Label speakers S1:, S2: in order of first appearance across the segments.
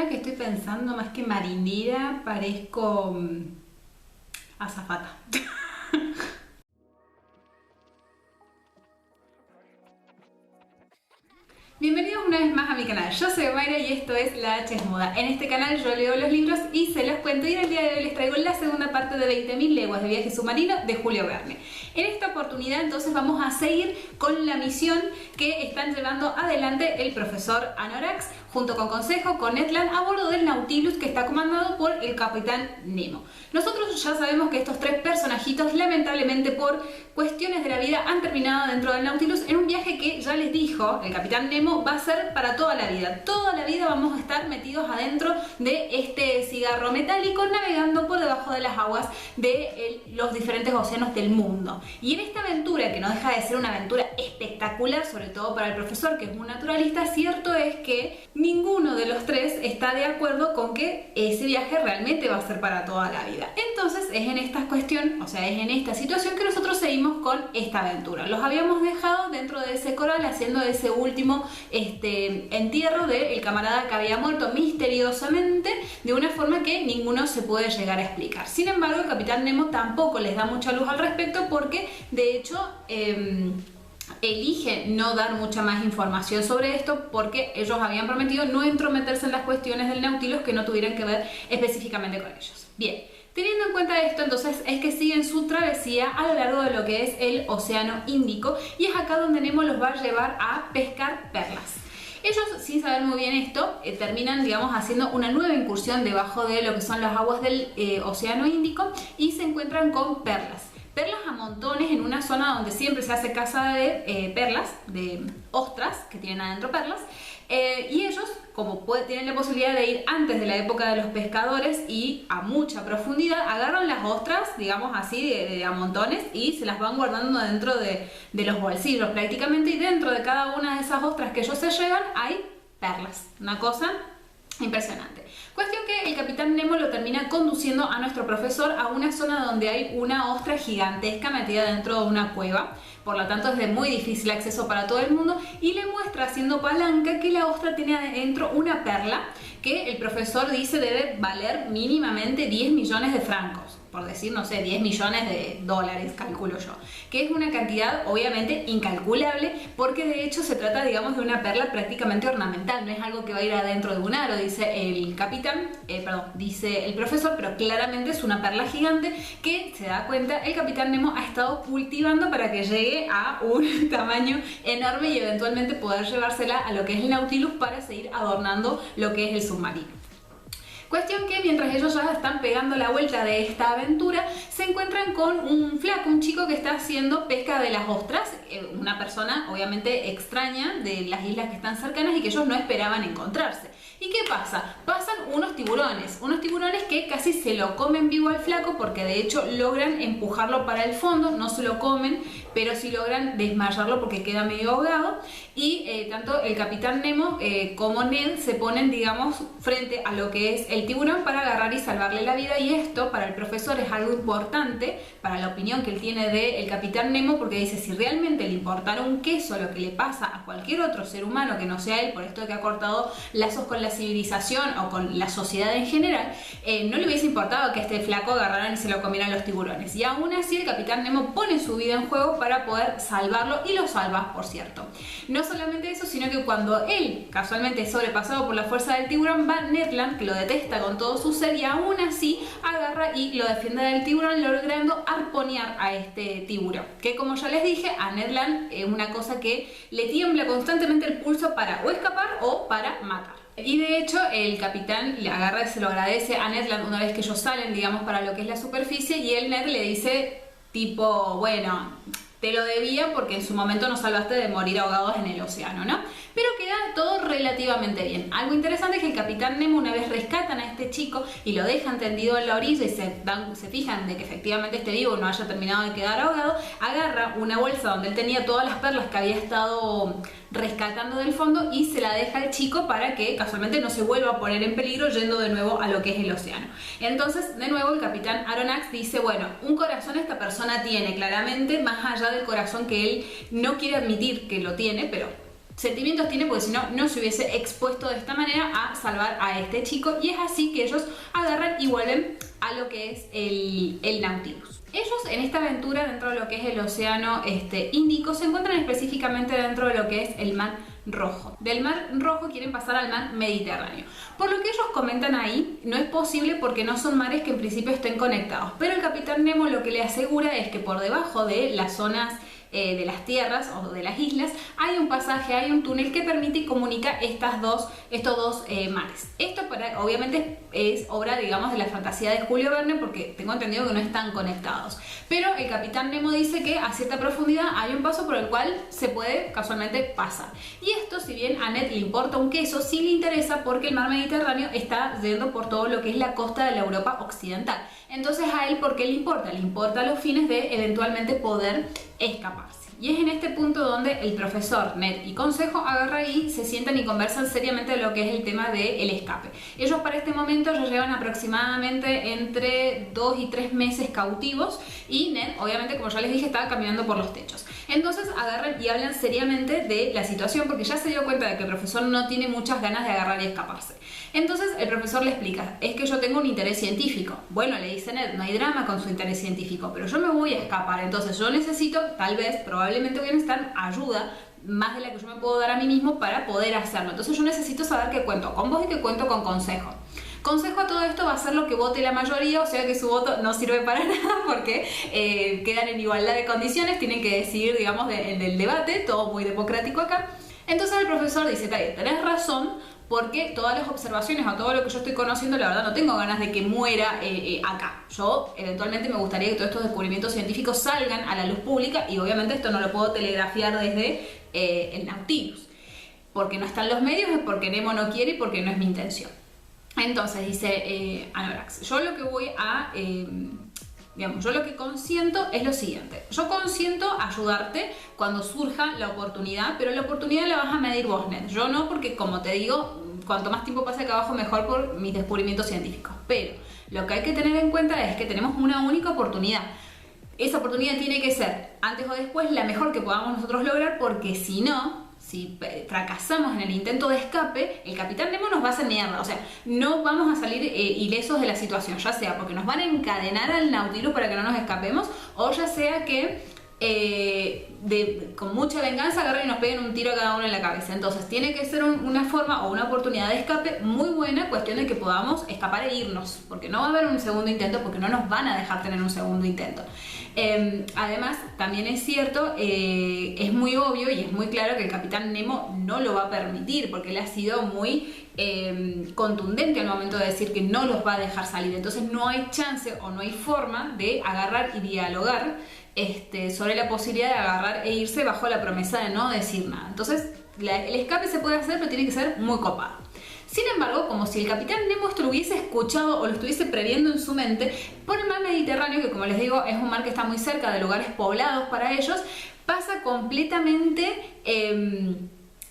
S1: Ahora que estoy pensando, más que marinera, parezco azafata. Bienvenidos una vez más a mi canal, yo soy Mayra y esto es La H es Muda. En este canal yo leo los libros y se los cuento, y en el día de hoy les traigo la segunda parte de 20.000 leguas de viaje submarino de Julio Verne. En esta oportunidad entonces vamos a seguir con la misión que están llevando adelante el profesor Anoraks junto con Consejo, con Ned Land, a bordo del Nautilus, que está comandado por el Capitán Nemo. Nosotros ya sabemos que estos tres personajitos, lamentablemente por cuestiones de la vida, han terminado dentro del Nautilus en un viaje que, ya les dijo el Capitán Nemo, va a ser para toda la vida. Toda la vida vamos a estar metidos adentro de este cigarro metálico, navegando por debajo de las aguas de los diferentes océanos del mundo. Y en esta aventura, que no deja de ser una aventura espectacular, sobre todo para el profesor, que es un naturalista, cierto es que ninguno de los tres está de acuerdo con que ese viaje realmente va a ser para toda la vida. Entonces es en esta cuestión, o sea, es en esta situación que nosotros seguimos con esta aventura. Los habíamos dejado dentro de ese coral haciendo ese último entierro del camarada que había muerto misteriosamente, de una forma que ninguno se puede llegar a explicar. Sin embargo, el Capitán Nemo tampoco les da mucha luz al respecto, porque de hecho elige no dar mucha más información sobre esto, porque ellos habían prometido no entrometerse en las cuestiones del Nautilus que no tuvieran que ver específicamente con ellos. Bien, teniendo en cuenta esto, entonces es que siguen su travesía a lo largo de lo que es el Océano Índico, y es acá donde Nemo los va a llevar a pescar perlas. Ellos, sin saber muy bien esto, terminan, digamos, haciendo una nueva incursión debajo de lo que son las aguas del Océano Índico, y se encuentran con perlas. Perlas a montones en una zona donde siempre se hace caza de perlas, de ostras que tienen adentro perlas, y ellos, como tienen la posibilidad de ir antes de la época de los pescadores y a mucha profundidad, agarran las ostras, digamos así, a montones, y se las van guardando dentro de los bolsillos prácticamente, y dentro de cada una de esas ostras que ellos se llevan hay perlas. Una cosa impresionante. Cuestión que el Capitán Nemo lo termina conduciendo a nuestro profesor a una zona donde hay una ostra gigantesca metida dentro de una cueva, por lo tanto es de muy difícil acceso para todo el mundo, y le muestra haciendo palanca que la ostra tiene adentro una perla que el profesor dice debe valer mínimamente 10 millones de francos, por decir, no sé, 10 millones de dólares, calculo yo, que es una cantidad obviamente incalculable, porque de hecho se trata, digamos, de una perla prácticamente ornamental, no es algo que va a ir adentro de un aro, dice el capitán, dice el profesor, pero claramente es una perla gigante que, se da cuenta, el Capitán Nemo ha estado cultivando para que llegue a un tamaño enorme y eventualmente poder llevársela a lo que es el Nautilus para seguir adornando lo que es el submarino. Cuestión que mientras ellos ya están pegando la vuelta de esta aventura, se encuentran con un flaco, un chico que está haciendo pesca de las ostras, una persona obviamente extraña de las islas que están cercanas y que ellos no esperaban encontrarse. ¿Y qué pasa? Pasan unos tiburones que casi se lo comen vivo al flaco, porque de hecho logran empujarlo para el fondo, no se lo comen, pero sí logran desmayarlo porque queda medio ahogado, y tanto el Capitán Nemo como Ned se ponen, digamos, frente a lo que es el tiburón para agarrar y salvarle la vida, y esto para el profesor es algo importante para la opinión que él tiene del Capitán Nemo, porque dice, si realmente le importara un queso lo que le pasa a cualquier otro ser humano que no sea él, por esto de que ha cortado lazos con la civilización o con la sociedad en general, no le hubiese importado que este flaco agarraran y se lo comieran los tiburones, y aún así el Capitán Nemo pone su vida en juego para poder salvarlo, y lo salva, por cierto. No solamente eso, sino que cuando él casualmente es sobrepasado por la fuerza del tiburón, va Ned Land, que lo detesta con todo su ser, y aún así agarra y lo defiende del tiburón, logrando arponear a este tiburón, que, como ya les dije, a Ned Land es una cosa que le tiembla constantemente el pulso para o escapar o para matar. Y de hecho el capitán le agarra y se lo agradece a Ned Land una vez que ellos salen, digamos, para lo que es la superficie, y el Ned le dice tipo, bueno, te lo debía porque en su momento nos salvaste de morir ahogados en el océano, ¿no? Pero queda todo relativamente bien. Algo interesante es que el Capitán Nemo, una vez rescatan a este chico y lo dejan tendido en la orilla y se fijan de que efectivamente este vivo no haya terminado de quedar ahogado, agarra una bolsa donde él tenía todas las perlas que había estado rescatando del fondo y se la deja al chico para que casualmente no se vuelva a poner en peligro yendo de nuevo a lo que es el océano. Entonces, de nuevo, el Capitán Aronnax dice, bueno, un corazón esta persona tiene claramente, más allá del corazón que él no quiere admitir que lo tiene, pero sentimientos tiene, porque si no, no se hubiese expuesto de esta manera a salvar a este chico. Y es así que ellos agarran y vuelven a lo que es el Nautilus. Ellos en esta aventura dentro de lo que es el océano Índico se encuentran específicamente dentro de lo que es el Mar Rojo. Del Mar Rojo quieren pasar al Mar Mediterráneo. Por lo que ellos comentan ahí, no es posible porque no son mares que en principio estén conectados. Pero el Capitán Nemo lo que le asegura es que por debajo de las zonas de las tierras o de las islas hay un pasaje, hay un túnel que permite y comunica estos dos mares. Esto obviamente es obra, digamos, de la fantasía de Julio Verne, porque tengo entendido que no están conectados, pero el Capitán Nemo dice que a cierta profundidad hay un paso por el cual se puede casualmente pasar. Y esto, si bien a Ned le importa un queso, sí le interesa porque el mar Mediterráneo está yendo por todo lo que es la costa de la Europa occidental. Entonces a él, ¿por qué le importa? Le importa los fines de eventualmente poder escaparse. Y es en este punto donde el profesor, Ned y Consejo agarran y se sientan y conversan seriamente de lo que es el tema del escape. Ellos para este momento ya llevan aproximadamente entre 2 y 3 meses cautivos y Ned, obviamente, como ya les dije, estaba caminando por los techos. Entonces agarran y hablan seriamente de la situación porque ya se dio cuenta de que el profesor no tiene muchas ganas de agarrar y escaparse. Entonces el profesor le explica, es que yo tengo un interés científico. Bueno, le dice Ned, no hay drama con su interés científico, pero yo me voy a escapar, entonces yo necesito, tal vez, probablemente voy a necesitar ayuda más de la que yo me puedo dar a mí mismo para poder hacerlo. Entonces yo necesito saber que cuento con vos y que cuento con Consejo. Consejo a todo esto va a ser lo que vote la mayoría, o sea que su voto no sirve para nada porque quedan en igualdad de condiciones, tienen que decidir, digamos, en el debate, todo muy democrático acá. Entonces el profesor dice, está bien, tenés razón, porque todas las observaciones o todo lo que yo estoy conociendo, la verdad no tengo ganas de que muera acá. Yo eventualmente me gustaría que todos estos descubrimientos científicos salgan a la luz pública y obviamente esto no lo puedo telegrafiar desde el Nautilus. Porque no están los medios, es porque Nemo no quiere y porque no es mi intención. Entonces dice Anorax, yo lo que voy a... yo lo que consiento es lo siguiente. Yo consiento ayudarte cuando surja la oportunidad, pero la oportunidad la vas a medir vos, Ned. Yo no, porque como te digo, cuanto más tiempo pase acá abajo, mejor por mis descubrimientos científicos. Pero lo que hay que tener en cuenta es que tenemos una única oportunidad. Esa oportunidad tiene que ser, antes o después, la mejor que podamos nosotros lograr, porque si no... Si fracasamos en el intento de escape, el Capitán Nemo nos va a hacer mierda. O sea, no vamos a salir ilesos de la situación, ya sea porque nos van a encadenar al Nautilus para que no nos escapemos, o ya sea que con mucha venganza agarren y nos peguen un tiro a cada uno en la cabeza. Entonces tiene que ser una forma o una oportunidad de escape muy buena, cuestión de que podamos escapar e irnos, porque no va a haber un segundo intento, porque no nos van a dejar tener un segundo intento. Además, también es cierto, es muy obvio y es muy claro que el Capitán Nemo no lo va a permitir, porque él ha sido muy contundente al momento de decir que no los va a dejar salir. Entonces no hay chance o no hay forma de agarrar y dialogar sobre la posibilidad de agarrar e irse bajo la promesa de no decir nada. Entonces el escape se puede hacer, pero tiene que ser muy copado. Sin embargo, como si el Capitán Nemo esto lo hubiese escuchado o lo estuviese previendo en su mente, por el mar Mediterráneo, que como les digo es un mar que está muy cerca de lugares poblados para ellos, pasa completamente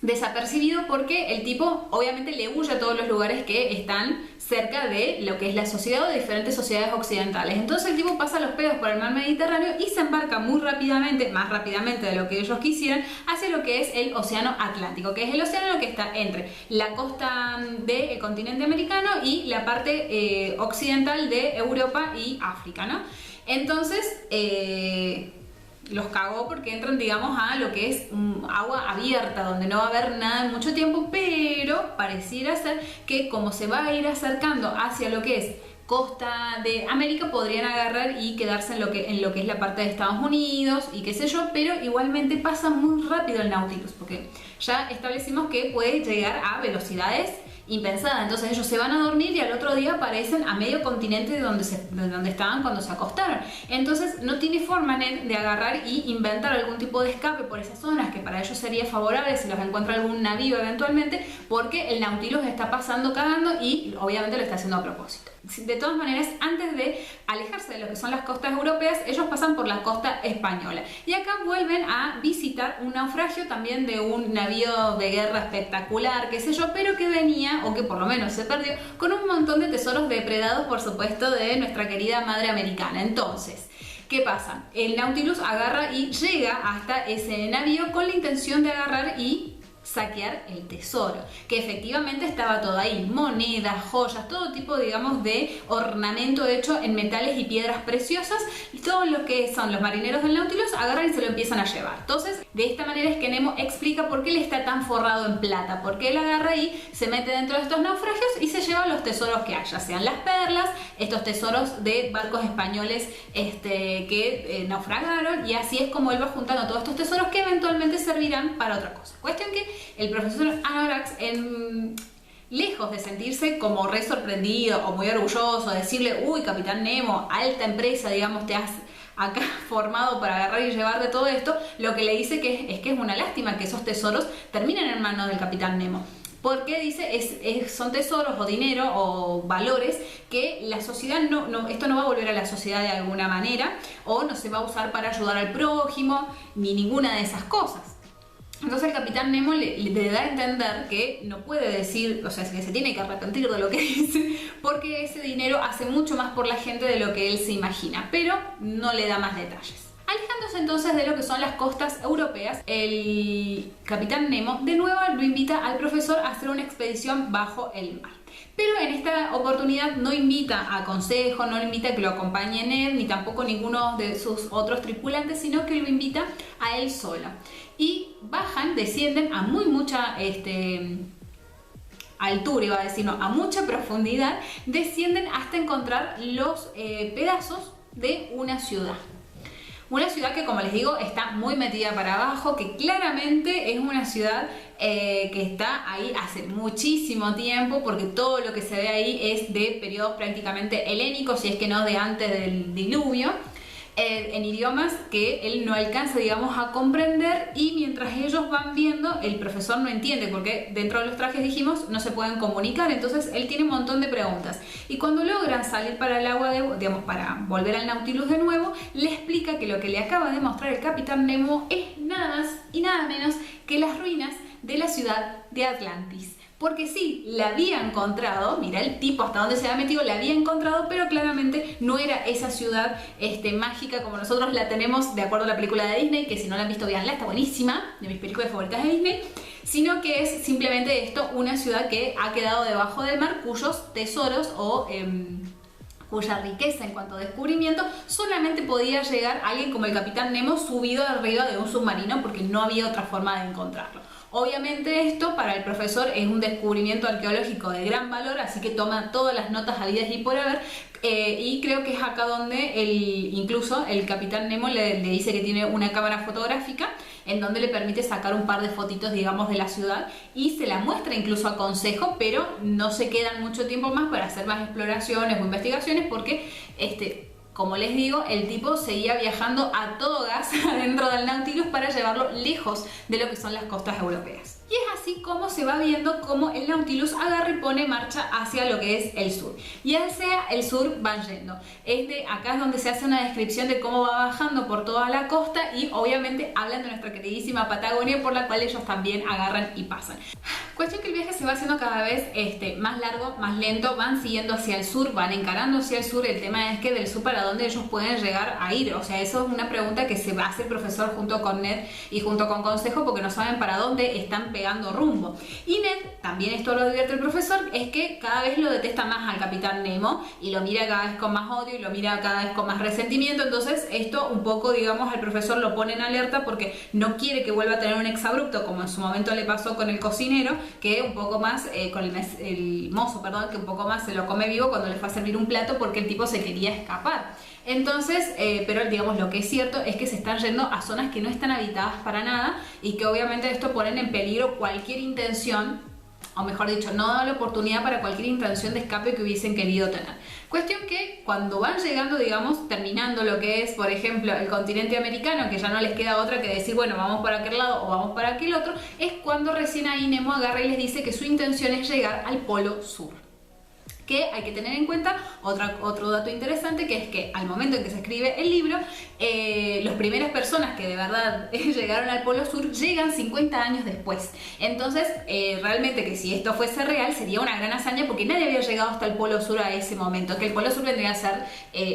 S1: desapercibido, porque el tipo obviamente le huye a todos los lugares que están cerca de lo que es la sociedad o de diferentes sociedades occidentales. Entonces el tipo pasa los pedos por el mar Mediterráneo y se embarca muy rápidamente, más rápidamente de lo que ellos quisieran, hacia lo que es el océano Atlántico, que es el océano que está entre la costa del continente americano y la parte occidental de Europa y África, ¿no? Entonces los cagó porque entran, digamos, a lo que es agua abierta, donde no va a haber nada en mucho tiempo, pero pareciera ser que como se va a ir acercando hacia lo que es costa de América, podrían agarrar y quedarse en lo que es la parte de Estados Unidos y qué sé yo, pero igualmente pasa muy rápido el Nautilus, porque ya establecimos que puede llegar a velocidades impensada. Entonces ellos se van a dormir y al otro día aparecen a medio continente de donde estaban cuando se acostaron. Entonces no tiene forma de agarrar y inventar algún tipo de escape por esas zonas, que para ellos sería favorable si los encuentra algún navío eventualmente, porque el Nautilus está pasando cagando y obviamente lo está haciendo a propósito. De todas maneras, antes de alejarse de lo que son las costas europeas, ellos pasan por la costa española y acá vuelven a visitar un naufragio también de un navío de guerra espectacular, qué sé yo, pero que venía, o que por lo menos se perdió, con un montón de tesoros depredados, por supuesto, de nuestra querida madre americana. Entonces, ¿qué pasa? El Nautilus agarra y llega hasta ese navío con la intención de agarrar y saquear el tesoro, que efectivamente estaba todo ahí, monedas, joyas, todo tipo, digamos, de ornamento hecho en metales y piedras preciosas, y todo lo que son los marineros del Nautilus agarran y se lo empiezan a llevar. Entonces, de esta manera es que Nemo explica por qué él está tan forrado en plata, porque él agarra y se mete dentro de estos naufragios y se lleva los tesoros que haya, sean las perlas, estos tesoros de barcos españoles que naufragaron, y así es como él va juntando todos estos tesoros que eventualmente servirán para otra cosa. Cuestión que el profesor Aronnax, lejos de sentirse como re sorprendido o muy orgulloso, de decirle, uy, Capitán Nemo, alta empresa, digamos, te has acá formado para agarrar y llevar de todo esto, lo que le dice que es una lástima que esos tesoros terminen en manos del Capitán Nemo. Porque dice, son tesoros o dinero o valores que la sociedad esto no va a volver a la sociedad de alguna manera, o no se va a usar para ayudar al prójimo, ni ninguna de esas cosas. Entonces el Capitán Nemo le da a entender que no puede decir, o sea, que se tiene que arrepentir de lo que dice, porque ese dinero hace mucho más por la gente de lo que él se imagina, pero no le da más detalles. Alejándose entonces de lo que son las costas europeas, el Capitán Nemo de nuevo lo invita al profesor a hacer una expedición bajo el mar. Pero en esta oportunidad no invita a Consejo, no le invita a que lo acompañe en él, ni tampoco ninguno de sus otros tripulantes, sino que lo invita a él solo. Y descienden a mucha altura, iba a decir, no, a mucha profundidad, descienden hasta encontrar los pedazos de una ciudad. Una ciudad que, como les digo, está muy metida para abajo, que claramente es una ciudad que está ahí hace muchísimo tiempo, porque todo lo que se ve ahí es de periodos prácticamente helénicos, si es que no de antes del diluvio, en idiomas que él no alcanza, digamos, a comprender, y mientras ellos van viendo, el profesor no entiende, porque dentro de los trajes, dijimos, no se pueden comunicar, entonces él tiene un montón de preguntas, y cuando logran salir para el agua, digamos, para volver al Nautilus de nuevo, le explica que lo que le acaba de mostrar el Capitán Nemo es nada más y nada menos que las ruinas de la ciudad de Atlantis. Porque sí, la había encontrado, mira el tipo hasta dónde se había metido, la había encontrado, pero claramente no era esa ciudad mágica como nosotros la tenemos de acuerdo a la película de Disney, que si no la han visto, véanla, está buenísima, de mis películas favoritas de Disney, sino que es simplemente esto, una ciudad que ha quedado debajo del mar, cuyos tesoros o cuya riqueza en cuanto a descubrimiento solamente podía llegar alguien como el Capitán Nemo subido arriba de un submarino, porque no había otra forma de encontrarlo. Obviamente esto para el profesor es un descubrimiento arqueológico de gran valor, así que toma todas las notas habidas y por haber, y creo que es acá donde incluso el Capitán Nemo le dice que tiene una cámara fotográfica en donde le permite sacar un par de fotitos, digamos, de la ciudad, y se la muestra incluso a Consejo, pero no se quedan mucho tiempo más para hacer más exploraciones o investigaciones, porque como les digo, el tipo seguía viajando a todo gas adentro del Nautilus para llevarlo lejos de lo que son las costas europeas. Y es así como se va viendo cómo el Nautilus agarra y pone marcha hacia lo que es el sur. Y hacia el sur van yendo. Acá es donde se hace una descripción de cómo va bajando por toda la costa, y obviamente hablan de nuestra queridísima Patagonia, por la cual ellos también agarran y pasan. Cuestión que el viaje se va haciendo cada vez más largo, más lento, van siguiendo hacia el sur, van encarando hacia el sur. El tema es que del sur para dónde ellos pueden llegar a ir, o sea, eso es una pregunta que se va a hacer el profesor junto con Ned y junto con Consejo, porque no saben para dónde están pegando rumbo. Y Ned, también esto lo divierte el profesor, es que cada vez lo detesta más al Capitán Nemo y lo mira cada vez con más odio y lo mira cada vez con más resentimiento. Entonces esto un poco, digamos, al profesor lo pone en alerta, porque no quiere que vuelva a tener un exabrupto como en su momento le pasó con el cocinero, que un poco más, con el mozo, perdón, que un poco más se lo come vivo cuando le fue a servir un plato, porque el tipo se quería escapar. Entonces, pero digamos, lo que es cierto es que se están yendo a zonas que no están habitadas para nada, y que obviamente esto pone en peligro cualquier intención, o mejor dicho, no da la oportunidad para cualquier intención de escape que hubiesen querido tener. Cuestión que cuando van llegando, digamos, terminando lo que es, por ejemplo, el continente americano, que ya no les queda otra que decir, bueno, vamos para aquel lado o vamos para aquel otro, es cuando recién ahí Nemo agarra y les dice que su intención es llegar al polo sur. Que hay que tener en cuenta otro dato interesante, que es que al momento en que se escribe el libro, las primeras personas que de verdad llegaron al Polo Sur llegan 50 años después. Entonces, realmente que si esto fuese real, sería una gran hazaña porque nadie había llegado hasta el Polo Sur a ese momento, que el Polo Sur vendría a ser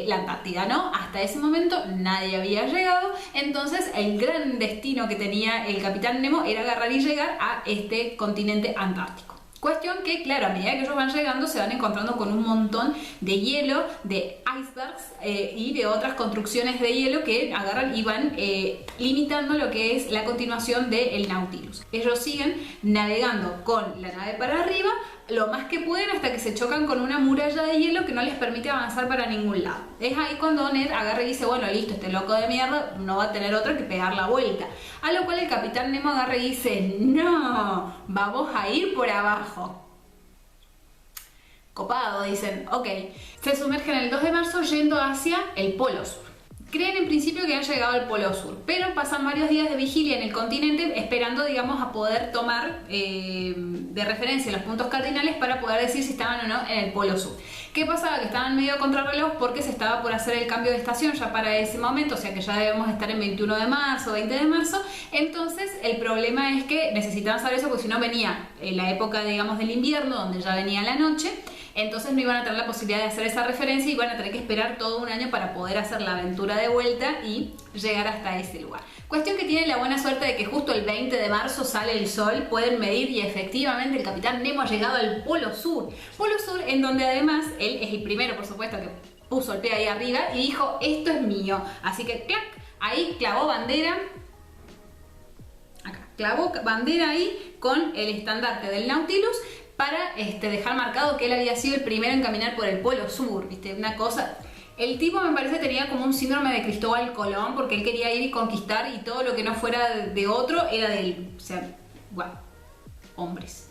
S1: la Antártida, ¿no? Hasta ese momento nadie había llegado, entonces el gran destino que tenía el Capitán Nemo era agarrar y llegar a este continente antártico. Cuestión que, claro, a medida que ellos van llegando se van encontrando con un montón de hielo, de icebergs y de otras construcciones de hielo que agarran y van limitando lo que es la continuación del Nautilus. Ellos siguen navegando con la nave para arriba lo más que pueden hasta que se chocan con una muralla de hielo que no les permite avanzar para ningún lado. Es ahí cuando Ned agarra y dice, bueno, listo, este loco de mierda no va a tener otra que pegar la vuelta. A lo cual el Capitán Nemo agarra y dice, no, vamos a ir por abajo. Copado, dicen, ok. Se sumergen el 2 de marzo yendo hacia el Polo Sur. Creen en principio que han llegado al Polo Sur, pero pasan varios días de vigilia en el continente esperando, digamos, a poder tomar de referencia los puntos cardinales para poder decir si estaban o no en el Polo Sur. ¿Qué pasaba? Que estaban medio a contrarreloj porque se estaba por hacer el cambio de estación ya para ese momento, o sea que ya debemos estar en 21 de marzo, 20 de marzo. Entonces el problema es que necesitaban saber eso porque si no venía la época, digamos, del invierno, donde ya venía la noche. Entonces no iban a tener la posibilidad de hacer esa referencia y iban a tener que esperar todo un año para poder hacer la aventura de vuelta y llegar hasta ese lugar. Cuestión que tienen la buena suerte de que justo el 20 de marzo sale el sol, pueden medir y efectivamente el Capitán Nemo ha llegado al Polo Sur. Polo Sur en donde además él es el primero, por supuesto, que puso el pie ahí arriba y dijo, esto es mío. Así que, clac, ahí clavó bandera. Acá, clavó bandera ahí con el estandarte del Nautilus, para dejar marcado que él había sido el primero en caminar por el Polo Sur, ¿viste? Una cosa... El tipo me parece tenía como un síndrome de Cristóbal Colón, porque él quería ir y conquistar y todo lo que no fuera de otro era de él. O sea, bueno, hombres.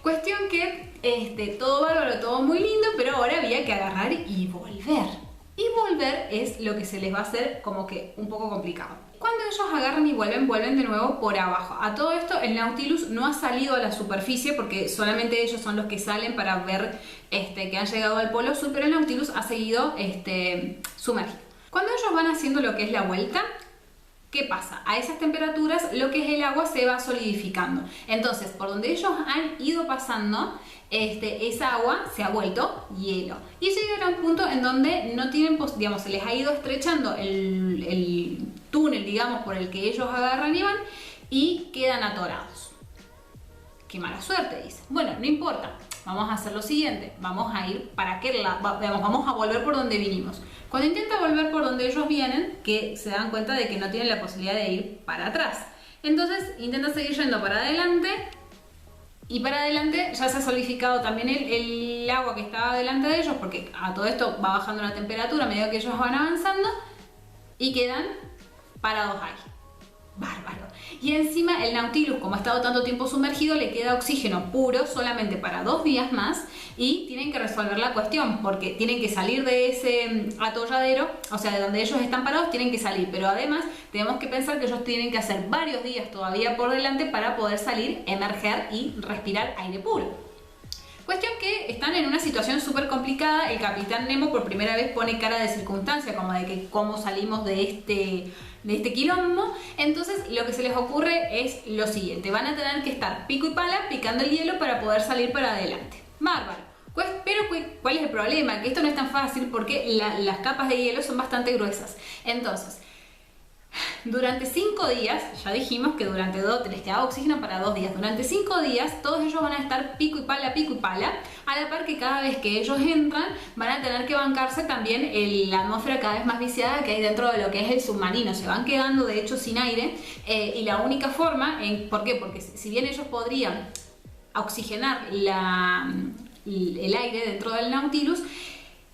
S1: Cuestión que todo bárbaro, todo muy lindo, pero ahora había que agarrar y volver. Y volver es lo que se les va a hacer como que un poco complicado. Cuando ellos agarran y vuelven de nuevo por abajo. A todo esto el Nautilus no ha salido a la superficie porque solamente ellos son los que salen para ver que han llegado al Polo Sur, pero el Nautilus ha seguido sumergido. Cuando ellos van haciendo lo que es la vuelta, ¿qué pasa? A esas temperaturas lo que es el agua se va solidificando. Entonces, por donde ellos han ido pasando, esa agua se ha vuelto hielo. Y llegan a un punto en donde no tienen, digamos, se les ha ido estrechando el túnel, digamos, por el que ellos agarran y van, y quedan atorados. Qué mala suerte, dice. Bueno, no importa. Vamos a hacer lo siguiente. Vamos a ir para aquel lado. Vamos a volver por donde vinimos. Cuando intenta volver por donde ellos vienen, que se dan cuenta de que no tienen la posibilidad de ir para atrás. Entonces intenta seguir yendo para adelante. Y para adelante ya se ha solidificado también el agua que estaba delante de ellos, porque a todo esto va bajando la temperatura a medida que ellos van avanzando. Y quedan parados ahí. Bárbaro. Y encima el Nautilus, como ha estado tanto tiempo sumergido, le queda oxígeno puro solamente para 2 días más y tienen que resolver la cuestión porque tienen que salir de ese atolladero, o sea, de donde ellos están parados tienen que salir, pero además tenemos que pensar que ellos tienen que hacer varios días todavía por delante para poder salir, emerger y respirar aire puro. Cuestión que están en una situación súper complicada. El Capitán Nemo por primera vez pone cara de circunstancia, como de que cómo salimos de este quilombo. Entonces lo que se les ocurre es lo siguiente: van a tener que estar pico y pala picando el hielo para poder salir para adelante. Bárbaro. Pero ¿cuál es el problema? Que esto no es tan fácil porque las capas de hielo son bastante gruesas. Entonces, durante 5 días, ya dijimos que durante les quedaba oxígeno para 2 días. Durante 5 días todos ellos van a estar pico y pala, a la par que cada vez que ellos entran van a tener que bancarse también la atmósfera cada vez más viciada que hay dentro de lo que es el submarino. Se van quedando de hecho sin aire y la única forma, ¿por qué? Porque si bien ellos podrían oxigenar el aire dentro del Nautilus,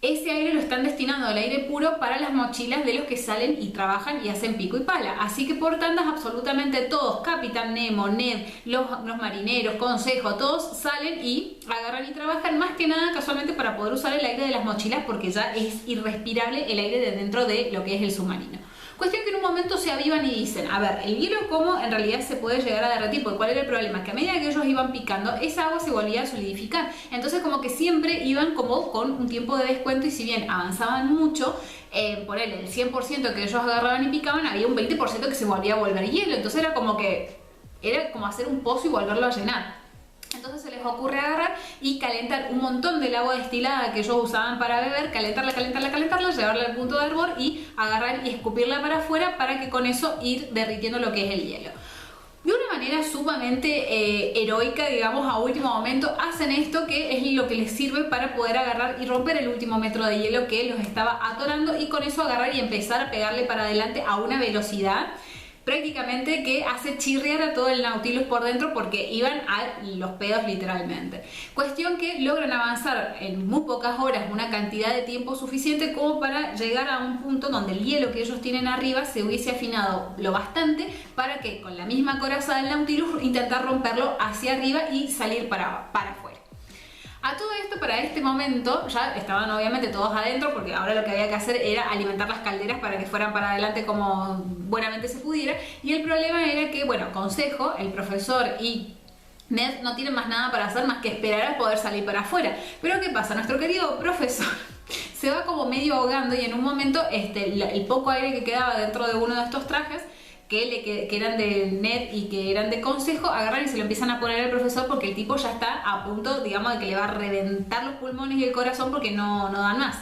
S1: ese aire lo están destinando al aire puro para las mochilas de los que salen y trabajan y hacen pico y pala. Así que por tandas absolutamente todos, Capitán Nemo, Ned, los marineros, Consejo, todos salen y agarran y trabajan más que nada casualmente para poder usar el aire de las mochilas porque ya es irrespirable el aire de dentro de lo que es el submarino. Cuestión que en un momento se avivan y dicen, a ver, el hielo cómo en realidad se puede llegar a derretir, porque ¿cuál era el problema? Que a medida que ellos iban picando, esa agua se volvía a solidificar. Entonces como que siempre iban como con un tiempo de descuento y si bien avanzaban mucho, por el 100% que ellos agarraban y picaban, había un 20% que se volvía a volver hielo. Entonces era como hacer un pozo y volverlo a llenar. Entonces se les ocurre agarrar y calentar un montón del agua destilada que ellos usaban para beber, calentarla, llevarla al punto de hervor y agarrar y escupirla para afuera para que con eso ir derritiendo lo que es el hielo. De una manera sumamente heroica, digamos, a último momento, hacen esto que es lo que les sirve para poder agarrar y romper el último metro de hielo que los estaba atorando y con eso agarrar y empezar a pegarle para adelante a una velocidad prácticamente que hace chirriar a todo el Nautilus por dentro porque iban a los pedos literalmente. Cuestión que logran avanzar en muy pocas horas una cantidad de tiempo suficiente como para llegar a un punto donde el hielo que ellos tienen arriba se hubiese afinado lo bastante para que con la misma coraza del Nautilus intentar romperlo hacia arriba y salir para afuera. A todo esto, para este momento, ya estaban obviamente todos adentro porque ahora lo que había que hacer era alimentar las calderas para que fueran para adelante como buenamente se pudiera. Y el problema era que, bueno, Consejo, el profesor y Ned no tienen más nada para hacer más que esperar a poder salir para afuera. Pero ¿qué pasa? Nuestro querido profesor se va como medio ahogando y en un momento el poco aire que quedaba dentro de uno de estos trajes que eran de Ned y que eran de Consejo, agarran y se lo empiezan a poner al profesor porque el tipo ya está a punto, digamos, de que le va a reventar los pulmones y el corazón porque no dan más.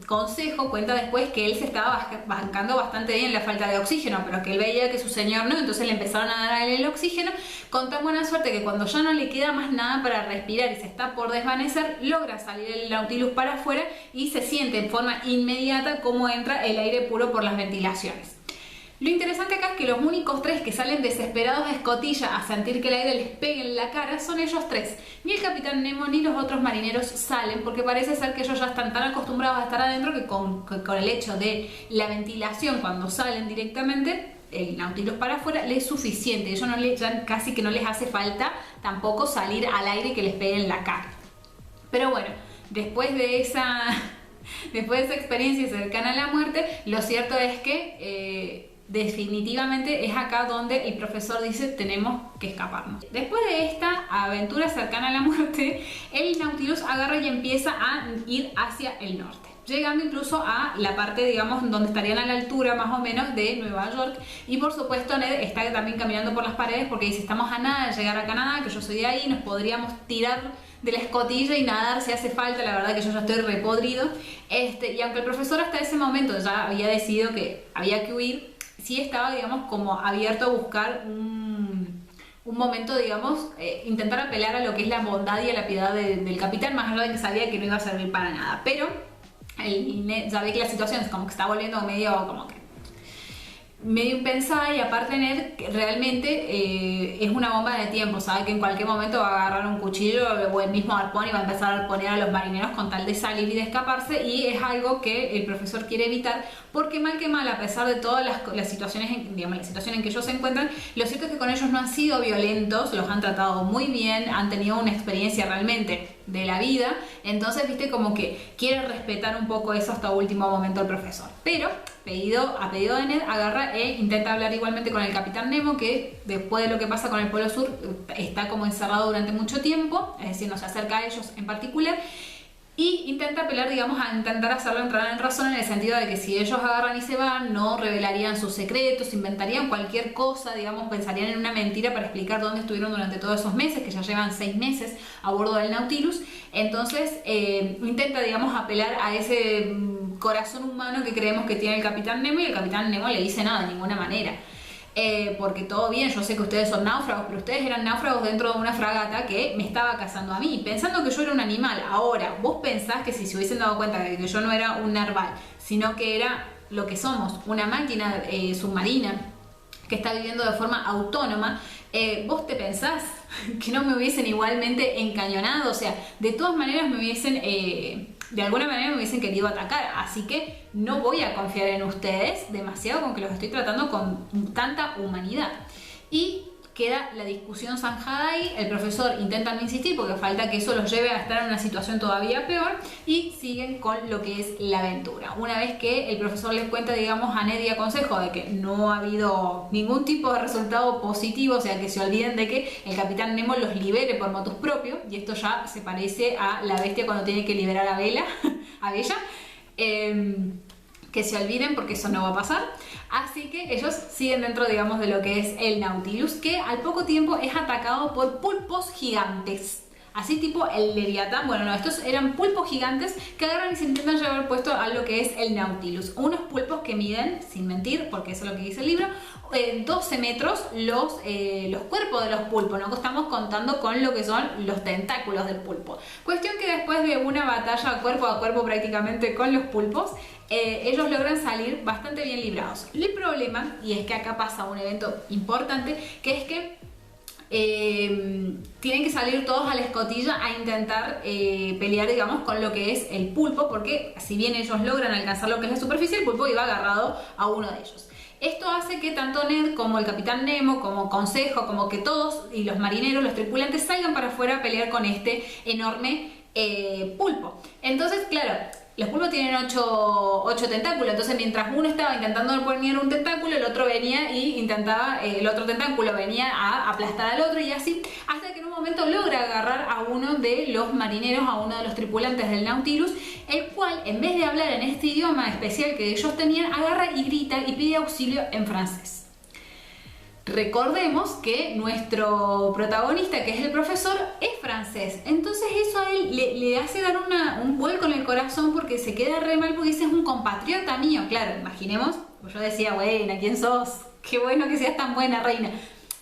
S1: Consejo cuenta después que él se estaba bancando bastante bien la falta de oxígeno, pero que él veía que su señor no, entonces le empezaron a dar a él el oxígeno con tan buena suerte que cuando ya no le queda más nada para respirar y se está por desvanecer, logra salir el Nautilus para afuera y se siente en forma inmediata cómo entra el aire puro por las ventilaciones. Lo interesante acá es que los únicos tres que salen desesperados de escotilla a sentir que el aire les pegue en la cara son ellos tres. Ni el Capitán Nemo ni los otros marineros salen porque parece ser que ellos ya están tan acostumbrados a estar adentro que con el hecho de la ventilación cuando salen directamente el Nautilus para afuera les es suficiente. Ellos ya casi que no les hace falta tampoco salir al aire que les pegue en la cara. Pero bueno, después de esa experiencia cercana a la muerte, lo cierto es que definitivamente es acá donde el profesor dice tenemos que escaparnos. Después de esta aventura cercana a la muerte, el Nautilus agarra y empieza a ir hacia el norte, llegando incluso a la parte, digamos, donde estarían a la altura más o menos de Nueva York. Y por supuesto Ned está también caminando por las paredes porque dice estamos a nada de llegar a Canadá, que yo soy de ahí, nos podríamos tirar de la escotilla y nadar si hace falta, la verdad que yo ya estoy repodrido. Y aunque el profesor hasta ese momento ya había decidido que había que huir, sí estaba, digamos, como abierto a buscar un momento, digamos, intentar apelar a lo que es la bondad y a la piedad del capitán, más allá de que sabía que no iba a servir para nada. Pero ya ve que la situación es como que está volviendo medio impensada y aparte Ned realmente es una bomba de tiempo, sabe que en cualquier momento va a agarrar un cuchillo o el mismo arpón y va a empezar a arponear a los marineros con tal de salir y de escaparse, y es algo que el profesor quiere evitar porque mal que mal, a pesar de todas las situaciones, digamos, la situación en que ellos se encuentran, lo cierto es que con ellos no han sido violentos, los han tratado muy bien, han tenido una experiencia realmente de la vida, entonces viste como que quiere respetar un poco eso hasta último momento el profesor. Pero a pedido de Ned agarra e intenta hablar igualmente con el Capitán Nemo, que después de lo que pasa con el Polo Sur está como encerrado durante mucho tiempo, es decir, no se acerca a ellos en particular, y intenta apelar, digamos, a intentar hacerlo entrar en razón, en el sentido de que si ellos agarran y se van, no revelarían sus secretos, inventarían cualquier cosa, digamos, pensarían en una mentira para explicar dónde estuvieron durante todos esos meses, que ya llevan 6 meses a bordo del Nautilus. Entonces intenta, digamos, apelar a ese corazón humano que creemos que tiene el Capitán Nemo, y el Capitán Nemo le dice nada, de ninguna manera. Porque todo bien, yo sé que ustedes son náufragos, pero ustedes eran náufragos dentro de una fragata que me estaba cazando a mí, pensando que yo era un animal. Ahora, vos pensás que si se hubiesen dado cuenta de que yo no era un narval, sino que era lo que somos, una máquina submarina que está viviendo de forma autónoma, vos te pensás que no me hubiesen igualmente encañonado, o sea, de todas maneras me hubiesen... de alguna manera me hubiesen querido atacar, así que no voy a confiar en ustedes demasiado con que los estoy tratando con tanta humanidad. ¿Y queda la discusión zanjada ahí, el profesor intenta no insistir porque falta que eso los lleve a estar en una situación todavía peor y siguen con lo que es la aventura. Una vez que el profesor les cuenta, digamos, a Ned y a Consejo de que no ha habido ningún tipo de resultado positivo, o sea, que se olviden de que el Capitán Nemo los libere por motus propio, y esto ya se parece a la bestia cuando tiene que liberar a Bella, que se olviden porque eso no va a pasar. Así que ellos siguen dentro, digamos, de lo que es el Nautilus, que al poco tiempo es atacado por pulpos gigantes. Así tipo el Leviatán. Bueno, no, estos eran pulpos gigantes que agarran y se intentan llevar puesto a lo que es el Nautilus. Unos pulpos que miden, sin mentir, porque eso es lo que dice el libro, 12 metros los cuerpos de los pulpos. No estamos contando con lo que son los tentáculos del pulpo. Cuestión que después de una batalla cuerpo a cuerpo prácticamente con los pulpos, ellos logran salir bastante bien librados. El problema, y es que acá pasa un evento importante, que es que tienen que salir todos a la escotilla a intentar pelear, digamos, con lo que es el pulpo, porque si bien ellos logran alcanzar lo que es la superficie, el pulpo iba agarrado a uno de ellos. Esto hace que tanto Ned como el Capitán Nemo, como Consejo, como que todos y los marineros, los tripulantes, salgan para afuera a pelear con este enorme pulpo. Entonces, claro, los pulpos tienen 8 tentáculos, entonces mientras uno estaba intentando poner un tentáculo, el otro venía y intentaba, el otro tentáculo venía a aplastar al otro, y así, hasta que en un momento logra agarrar a uno de los marineros, a uno de los tripulantes del Nautilus, el cual, en vez de hablar en este idioma especial que ellos tenían, agarra y grita y pide auxilio en francés. Recordemos que nuestro protagonista, que es el profesor, es francés, entonces eso a él le hace dar un vuelco en el corazón, porque se queda re mal, porque ese es un compatriota mío. Claro, imaginemos, pues yo decía, buena, ¿quién sos? Qué bueno que seas tan buena, reina.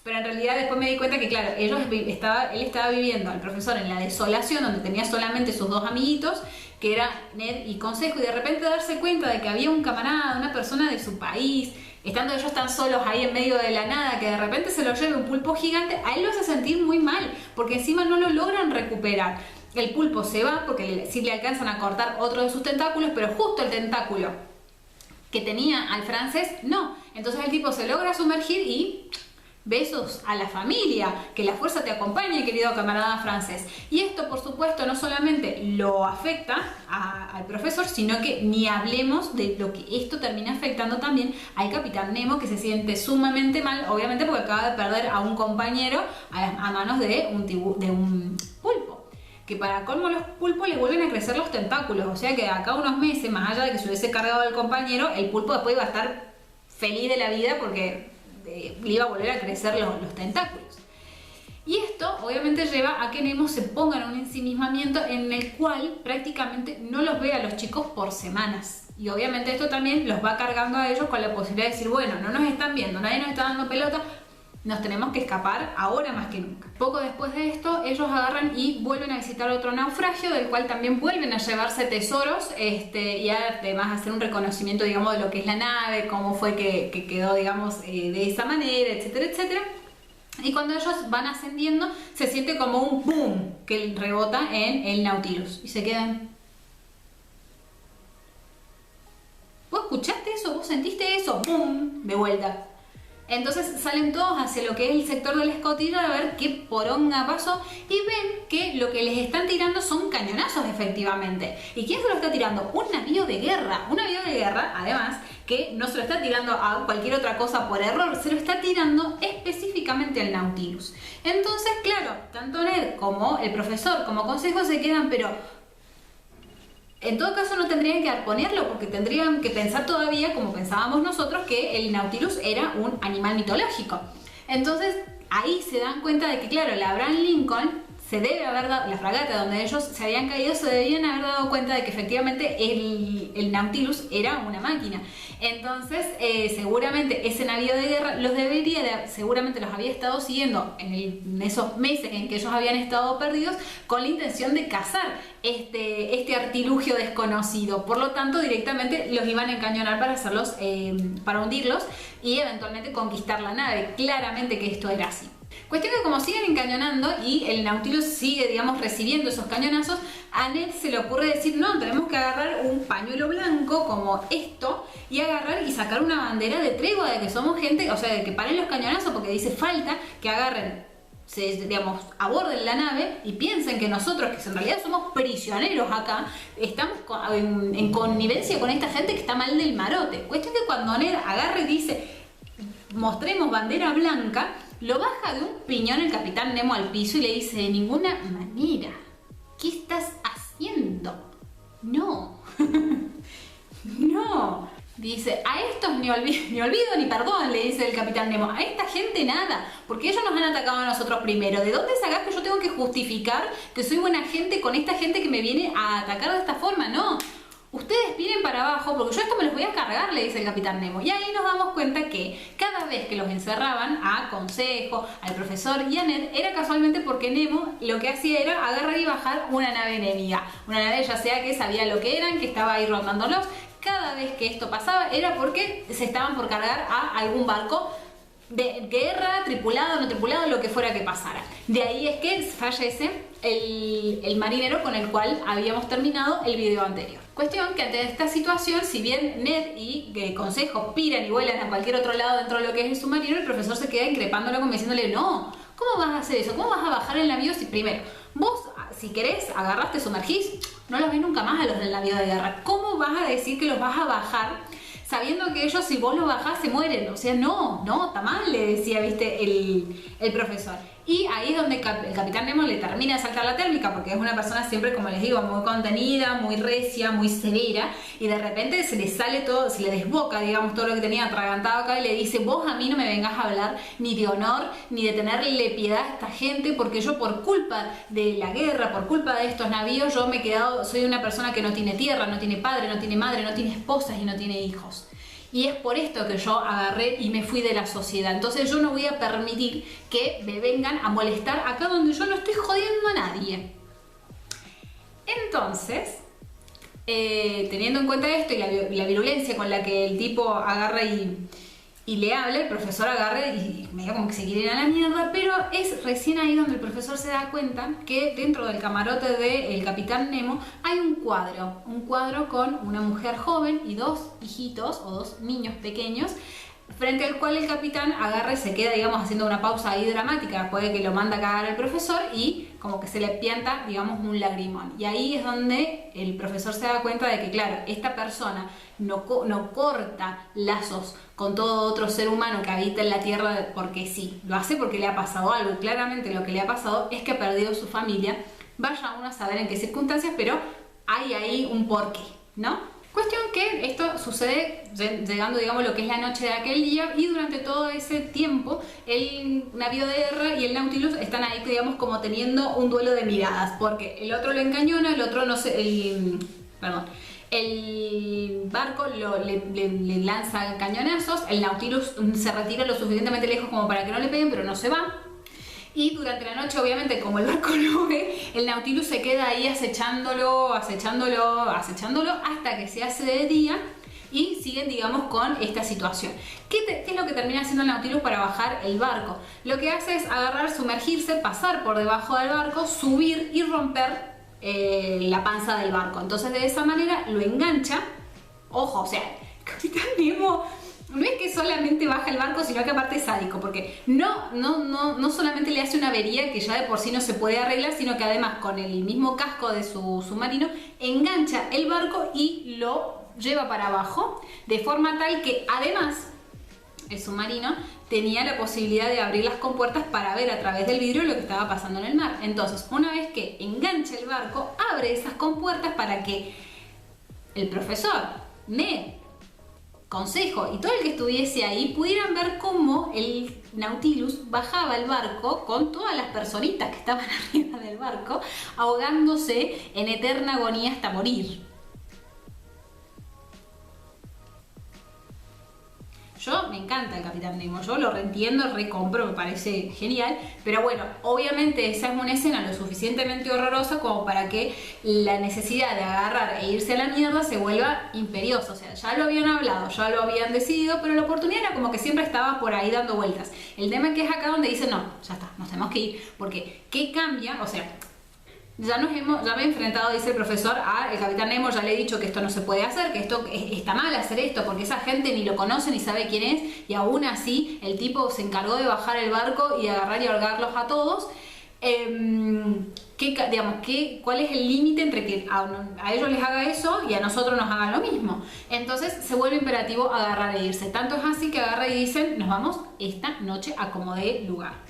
S1: Pero en realidad después me di cuenta que, claro, él estaba viviendo, al profesor, en la desolación, donde tenía solamente sus dos amiguitos, que era Ned y Consejo, y de repente darse cuenta de que había un camarada, una persona de su país, estando ellos tan solos ahí en medio de la nada, que de repente se lo lleve un pulpo gigante, a él lo hace sentir muy mal, porque encima no lo logran recuperar. El pulpo se va porque sí le alcanzan a cortar otro de sus tentáculos, pero justo el tentáculo que tenía al francés, no. Entonces el tipo se logra sumergir y besos a la familia, que la fuerza te acompañe, querido camarada francés. Y esto, por supuesto, no solamente lo afecta al profesor, sino que ni hablemos de lo que esto termina afectando también al Capitán Nemo, que se siente sumamente mal, obviamente porque acaba de perder a un compañero a manos de un pulpo. Que para colmo los pulpos le vuelven a crecer los tentáculos, o sea que acá unos meses, más allá de que se hubiese cargado al compañero, el pulpo después iba a estar feliz de la vida porque le iba a volver a crecer los tentáculos. Y esto obviamente lleva a que Nemo se ponga en un ensimismamiento en el cual prácticamente no los ve a los chicos por semanas. Y obviamente esto también los va cargando a ellos con la posibilidad de decir, bueno, no nos están viendo, nadie nos está dando pelota, nos tenemos que escapar ahora más que nunca. Poco después de esto, ellos agarran y vuelven a visitar otro naufragio, del cual también vuelven a llevarse tesoros, y además hacer un reconocimiento, digamos, de lo que es la nave, cómo fue que quedó, digamos, de esa manera, etcétera, etcétera. Y cuando ellos van ascendiendo, se siente como un boom que rebota en el Nautilus. Y se quedan... ¿Vos escuchaste eso? ¿Vos sentiste eso? ¡Boom! De vuelta. Entonces salen todos hacia lo que es el sector de la escotilla a ver qué poronga pasó, y ven que lo que les están tirando son cañonazos, efectivamente. ¿Y quién se lo está tirando? Un navío de guerra. Un navío de guerra, además, que no se lo está tirando a cualquier otra cosa por error, se lo está tirando específicamente al Nautilus. Entonces, claro, tanto Ned como el profesor como Consejo se quedan, pero... En todo caso no tendrían que arponearlo, porque tendrían que pensar todavía, como pensábamos nosotros, que el Nautilus era un animal mitológico. Entonces ahí se dan cuenta de que, claro, la Abraham Lincoln se debe haber dado, la fragata donde ellos se habían caído, se debían haber dado cuenta de que efectivamente el Nautilus era una máquina. Entonces seguramente ese navío de guerra seguramente los había estado siguiendo en esos meses en que ellos habían estado perdidos, con la intención de cazar este artilugio desconocido. Por lo tanto, directamente los iban a encañonar para hacerlos, para hundirlos y eventualmente conquistar la nave. Claramente que esto era así. Cuestión que como siguen encañonando y el Nautilus sigue, digamos, recibiendo esos cañonazos, a Ned se le ocurre decir, no, tenemos que agarrar un pañuelo blanco como esto y agarrar y sacar una bandera de tregua de que somos gente, o sea, de que paren los cañonazos, porque dice falta que agarren, digamos, aborden la nave y piensen que nosotros, que en realidad somos prisioneros acá, estamos en connivencia con esta gente que está mal del marote. Cuestión que cuando Ned agarra y dice, mostremos bandera blanca, lo baja de un piñón el Capitán Nemo al piso y le dice, de ninguna manera, ¿qué estás haciendo? No, no. Dice, a estos ni olvido ni perdón, le dice el Capitán Nemo. A esta gente nada, porque ellos nos han atacado a nosotros primero. ¿De dónde sacás que yo tengo que justificar que soy buena gente con esta gente que me viene a atacar de esta forma? No, ustedes vienen para abajo porque yo esto me los voy a cargar, le dice el Capitán Nemo. Y ahí nos damos cuenta que cada vez que los encerraban a Consejo, al profesor y a Ned, era casualmente porque Nemo lo que hacía era agarrar y bajar una nave enemiga. Una nave ya sea que sabía lo que eran, que estaba ahí rondándolos. Cada vez que esto pasaba era porque se estaban por cargar a algún barco de guerra, tripulado, no tripulado, lo que fuera que pasara. De ahí es que fallece el marinero con el cual habíamos terminado el video anterior. Cuestión que ante esta situación, si bien Ned y Consejo piran y vuelan a cualquier otro lado dentro de lo que es el submarino, el profesor se queda increpándolo como diciéndole, no, ¿cómo vas a hacer eso? ¿Cómo vas a bajar el navío si primero vos, si querés, agarraste, sumergís, no los ves nunca más a los del navío de guerra? ¿Cómo vas a decir que los vas a bajar sabiendo que ellos, si vos los bajás, se mueren? O sea, no, está mal, le decía, viste, el profesor. Y ahí es donde el Capitán Nemo le termina de saltar la térmica, porque es una persona siempre, como les digo, muy contenida, muy recia, muy severa, y de repente se le sale todo, se le desboca, digamos, todo lo que tenía atragantado acá, y le dice, vos a mí no me vengas a hablar ni de honor, ni de tenerle piedad a esta gente, porque yo por culpa de la guerra, por culpa de estos navíos, yo me he quedado, soy una persona que no tiene tierra, no tiene padre, no tiene madre, no tiene esposas y no tiene hijos. Y es por esto que yo agarré y me fui de la sociedad. Entonces yo no voy a permitir que me vengan a molestar acá donde yo no estoy jodiendo a nadie. Entonces, teniendo en cuenta esto y la virulencia con la que el tipo agarra y le habla, el profesor agarra y medio como que se quiere ir a la mierda, pero es recién ahí donde el profesor se da cuenta que dentro del camarote del Capitán Nemo hay un cuadro con una mujer joven y dos hijitos o dos niños pequeños, frente al cual el capitán agarra y se queda, digamos, haciendo una pausa ahí dramática después de que lo manda a cagar el profesor y como que se le pianta, digamos, un lagrimón. Y ahí es donde el profesor se da cuenta de que, claro, esta persona no corta lazos con todo otro ser humano que habita en la Tierra porque sí, lo hace porque le ha pasado algo. Y claramente lo que le ha pasado es que ha perdido su familia. Vaya uno a saber en qué circunstancias, pero hay ahí un porqué, ¿no? Cuestión que esto sucede llegando, digamos, lo que es la noche de aquel día, y durante todo ese tiempo el navío de guerra y el Nautilus están ahí, digamos, como teniendo un duelo de miradas, porque el otro lo encañona, el otro no sé, el barco le lanza cañonazos, el Nautilus se retira lo suficientemente lejos como para que no le peguen, pero no se va. Y durante la noche, obviamente, como el barco no ve, el Nautilus se queda ahí acechándolo hasta que se hace de día y siguen, digamos, con esta situación. ¿Qué es lo que termina haciendo el Nautilus para bajar el barco? Lo que hace es agarrar, sumergirse, pasar por debajo del barco, subir y romper la panza del barco. Entonces, de esa manera lo engancha. Ojo, o sea, Capitán Nemo no es que solamente baja el barco, sino que aparte es sádico, porque no solamente le hace una avería que ya de por sí no se puede arreglar, sino que además con el mismo casco de su submarino engancha el barco y lo lleva para abajo, de forma tal que además el submarino tenía la posibilidad de abrir las compuertas para ver a través del vidrio lo que estaba pasando en el mar. Entonces, una vez que engancha el barco, abre esas compuertas para que el profesor, Ned, Consejo y todo el que estuviese ahí pudieran ver cómo el Nautilus bajaba el barco con todas las personitas que estaban arriba del barco, ahogándose en eterna agonía hasta morir. Yo me encanta el Capitán Nemo, yo lo reentiendo, recompro, me parece genial, pero bueno, obviamente esa es una escena lo suficientemente horrorosa como para que la necesidad de agarrar e irse a la mierda se vuelva imperiosa. O sea, ya lo habían hablado, ya lo habían decidido, pero la oportunidad era como que siempre estaba por ahí dando vueltas. El tema que es acá donde dicen, no, ya está, nos tenemos que ir, porque ¿qué cambia? O sea, ya me he enfrentado, dice el profesor, a el Capitán Nemo, ya le he dicho que esto no se puede hacer, que esto está mal hacer esto, porque esa gente ni lo conoce ni sabe quién es, y aún así el tipo se encargó de bajar el barco y agarrar y ahorcarlos a todos. ¿Cuál es el límite entre que a ellos les haga eso y a nosotros nos hagan lo mismo? Entonces se vuelve imperativo agarrar e irse. Tanto es así que agarra y dicen, nos vamos esta noche a como dé lugar.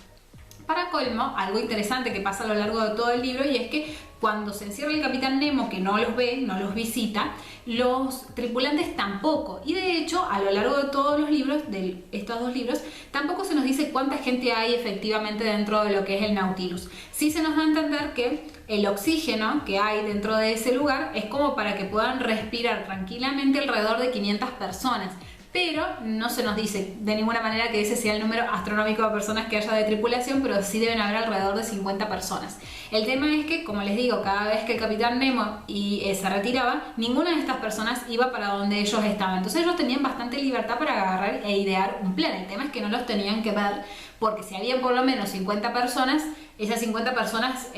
S1: Para colmo, algo interesante que pasa a lo largo de todo el libro, y es que cuando se encierra el Capitán Nemo, que no los ve, no los visita, los tripulantes tampoco. Y de hecho, a lo largo de todos los libros, de estos dos libros, tampoco se nos dice cuánta gente hay efectivamente dentro de lo que es el Nautilus. Sí se nos da a entender que el oxígeno que hay dentro de ese lugar es como para que puedan respirar tranquilamente alrededor de 500 personas. Pero no se nos dice de ninguna manera que ese sea el número astronómico de personas que haya de tripulación, pero sí deben haber alrededor de 50 personas. El tema es que, como les digo, cada vez que el Capitán Nemo se retiraba, ninguna de estas personas iba para donde ellos estaban. Entonces ellos tenían bastante libertad para agarrar e idear un plan. El tema es que no los tenían que ver, porque si había por lo menos 50 personas, esas 50 personas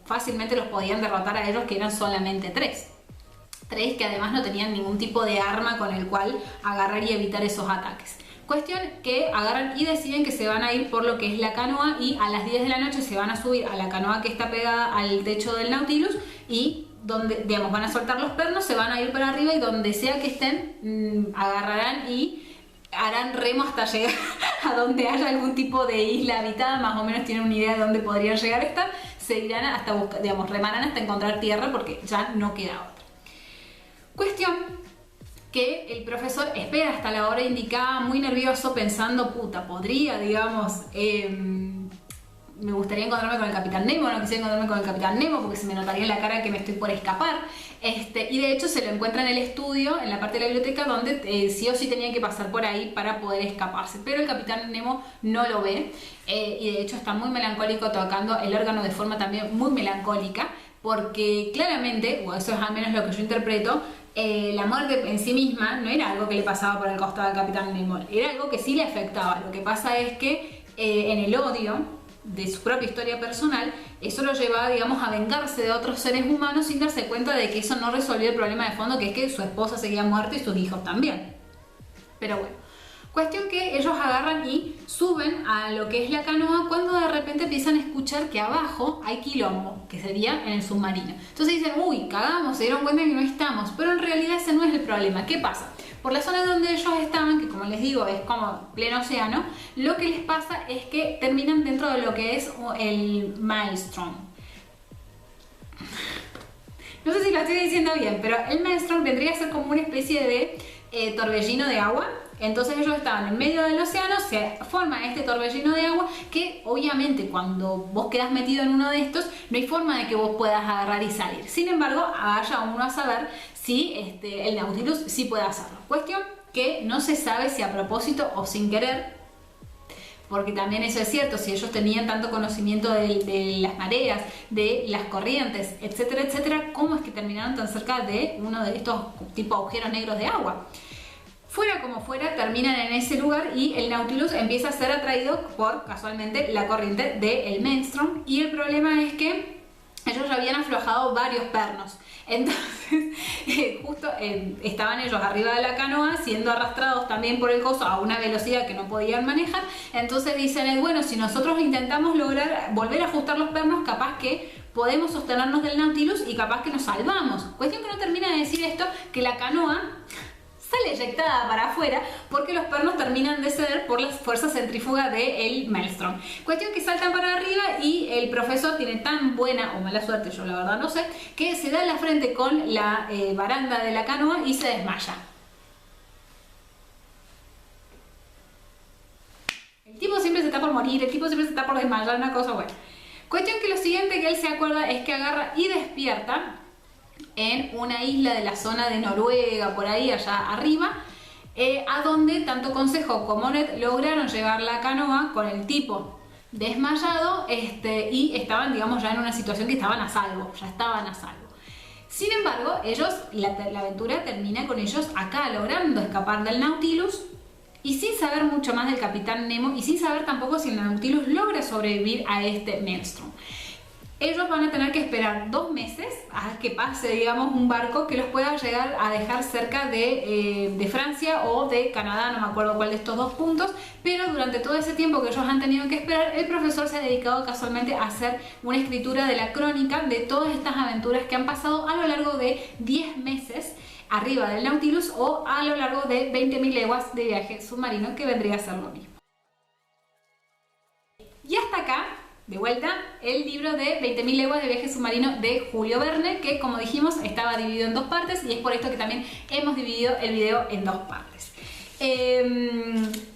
S1: fácilmente los podían derrotar a ellos, que eran solamente 3 que además no tenían ningún tipo de arma con el cual agarrar y evitar esos ataques. Cuestión que agarran y deciden que se van a ir por lo que es la canoa, y a las 10 de la noche se van a subir a la canoa que está pegada al techo del Nautilus, y donde, digamos, van a soltar los pernos, se van a ir para arriba, y donde sea que estén, agarrarán y harán remo hasta llegar a donde haya algún tipo de isla habitada. Más o menos tienen una idea de dónde podrían llegar a estar. Se irán hasta buscar, digamos, remarán hasta encontrar tierra, porque ya no queda otra. Cuestión que el profesor espera hasta la hora indicada, muy nervioso, pensando, puta, podría, digamos, me gustaría encontrarme con el Capitán Nemo, no quisiera encontrarme con el Capitán Nemo porque se me notaría en la cara que me estoy por escapar. Y de hecho se lo encuentra en el estudio, en la parte de la biblioteca, donde sí o sí tenía que pasar por ahí para poder escaparse. Pero el Capitán Nemo no lo ve, y de hecho está muy melancólico, tocando el órgano de forma también muy melancólica, porque claramente, o eso es al menos lo que yo interpreto, la muerte en sí misma no era algo que le pasaba por el costado al Capitán Nemo, era algo que sí le afectaba. Lo que pasa es que en el odio de su propia historia personal, eso lo llevaba, digamos, a vengarse de otros seres humanos sin darse cuenta de que eso no resolvía el problema de fondo, que es que su esposa seguía muerta y sus hijos también. Pero bueno, cuestión que ellos agarran y suben a lo que es la canoa, cuando de repente empiezan a escuchar que abajo hay quilombo, que sería en el submarino. Entonces dicen, uy, cagamos, se dieron cuenta que no estamos, pero en realidad ese no es el problema. ¿Qué pasa? Por la zona donde ellos estaban, que como les digo es como pleno océano, lo que les pasa es que terminan dentro de lo que es el Maelstrom. No sé si lo estoy diciendo bien, pero el Maelstrom vendría a ser como una especie de torbellino de agua. Entonces ellos estaban en medio del océano, se forma este torbellino de agua que obviamente cuando vos quedás metido en uno de estos no hay forma de que vos puedas agarrar y salir. Sin embargo, vaya uno a saber si el Nautilus sí puede hacerlo. Cuestión que no se sabe si a propósito o sin querer, porque también eso es cierto, si ellos tenían tanto conocimiento de las mareas, de las corrientes, etcétera, etcétera, ¿cómo es que terminaron tan cerca de uno de estos tipo agujeros negros de agua? Fuera como fuera, terminan en ese lugar y el Nautilus empieza a ser atraído por, casualmente, la corriente del Maelstrom, y el problema es que ellos ya habían aflojado varios pernos. Entonces, justo estaban ellos arriba de la canoa, siendo arrastrados también por el coso a una velocidad que no podían manejar. Entonces dicen, bueno, si nosotros intentamos lograr volver a ajustar los pernos, capaz que podemos sostenernos del Nautilus y capaz que nos salvamos. Cuestión que no termina de decir esto, que la canoa sale eyectada para afuera porque los pernos terminan de ceder por las fuerzas centrífugas del Maelstrom. Cuestión que saltan para arriba y el profesor tiene tan buena o mala suerte, yo la verdad no sé, que se da en la frente con la baranda de la canoa y se desmaya. El tipo siempre se está por morir, el tipo siempre se está por desmayar, una cosa buena. Cuestión que lo siguiente que él se acuerda es que agarra y despierta en una isla de la zona de Noruega, por ahí allá arriba, a donde tanto Consejo como Ned lograron llevar la canoa con el tipo desmayado y estaban, digamos, ya en una situación que estaban a salvo, ya estaban a salvo. Sin embargo, la aventura termina con ellos acá logrando escapar del Nautilus y sin saber mucho más del Capitán Nemo y sin saber tampoco si el Nautilus logra sobrevivir a este Maelstrom. Ellos van a tener que esperar 2 meses a que pase, digamos, un barco que los pueda llegar a dejar cerca de Francia o de Canadá, no me acuerdo cuál de estos 2 puntos, pero durante todo ese tiempo que ellos han tenido que esperar, el profesor se ha dedicado casualmente a hacer una escritura de la crónica de todas estas aventuras que han pasado a lo largo de 10 meses arriba del Nautilus o a lo largo de 20.000 leguas de viaje submarino, que vendría a ser lo mismo. Y hasta acá, de vuelta, el libro de 20.000 leguas de viaje submarino de Julio Verne, que como dijimos estaba dividido en 2 partes y es por esto que también hemos dividido el video en 2 partes.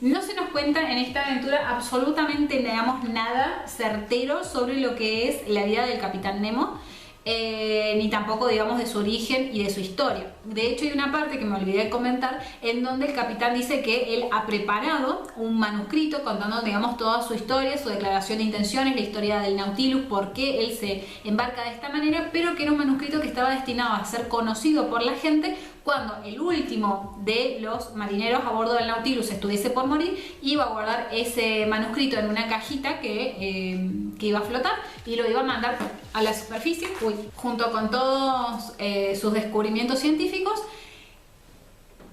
S1: No se nos cuenta en esta aventura absolutamente, digamos, nada certero sobre lo que es la vida del Capitán Nemo. Ni tampoco, digamos, de su origen y de su historia. De hecho, hay una parte que me olvidé de comentar en donde el capitán dice que él ha preparado un manuscrito contando, digamos, toda su historia, su declaración de intenciones, la historia del Nautilus, por qué él se embarca de esta manera, pero que era un manuscrito que estaba destinado a ser conocido por la gente cuando el último de los marineros a bordo del Nautilus estuviese por morir. Iba a guardar ese manuscrito en una cajita que iba a flotar y lo iba a mandar a la superficie, junto con todos sus descubrimientos científicos,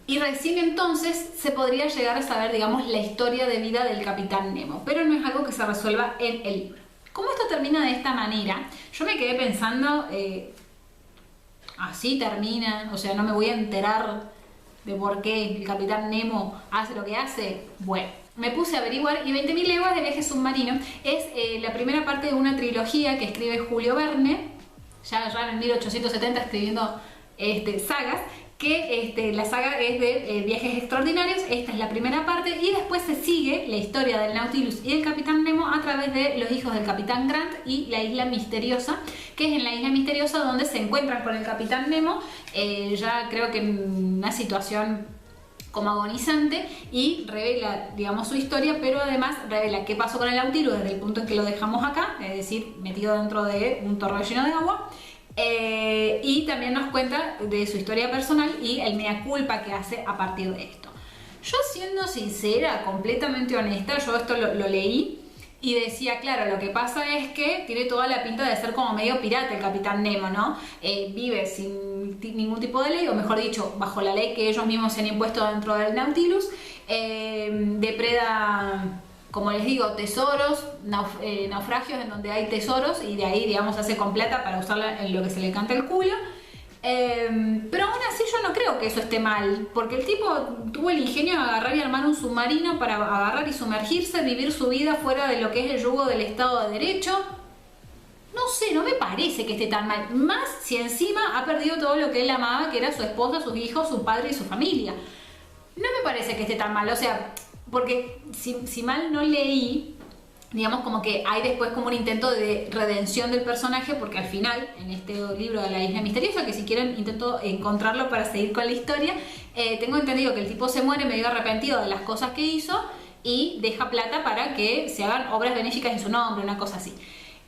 S1: y recién entonces se podría llegar a saber, digamos, la historia de vida del Capitán Nemo, pero no es algo que se resuelva en el libro. ¿Cómo esto termina de esta manera? Yo me quedé pensando, así termina, o sea, no me voy a enterar de por qué el Capitán Nemo hace lo que hace. Bueno, me puse a averiguar y 20.000 leguas de viaje submarino es la primera parte de una trilogía que escribe Julio Verne, ya en 1870 escribiendo sagas, que la saga es de viajes extraordinarios. Esta es la primera parte y después se sigue la historia del Nautilus y del Capitán Nemo a través de los hijos del Capitán Grant y la Isla Misteriosa, que es en la Isla Misteriosa donde se encuentran con el Capitán Nemo, ya creo que en una situación como agonizante, y revela, digamos, su historia, pero además revela qué pasó con el Nautilus desde el punto en que lo dejamos acá, es decir, metido dentro de un torneo lleno de agua. Y también nos cuenta de su historia personal y el mea culpa que hace a partir de esto. Yo, siendo sincera, completamente honesta, yo esto lo leí y decía, claro, lo que pasa es que tiene toda la pinta de ser como medio pirata el Capitán Nemo, ¿no? Vive sin ningún tipo de ley, o mejor dicho, bajo la ley que ellos mismos se han impuesto dentro del Nautilus, depreda, como les digo, tesoros, naufragios en donde hay tesoros, y de ahí, digamos, hace con plata para usarla en lo que se le canta el culo. Pero aún así yo no creo que eso esté mal, porque el tipo tuvo el ingenio de agarrar y armar un submarino para agarrar y sumergirse, vivir su vida fuera de lo que es el yugo del Estado de Derecho. No sé, no me parece que esté tan mal, más si encima ha perdido todo lo que él amaba, que era su esposa, sus hijos, su padre y su familia. No me parece que esté tan mal, o sea, porque si mal no leí, digamos, como que hay después como un intento de redención del personaje, porque al final, en este libro de la Isla Misteriosa, que si quieren intento encontrarlo para seguir con la historia, tengo entendido que el tipo se muere medio arrepentido de las cosas que hizo y deja plata para que se hagan obras benéficas en su nombre, una cosa así.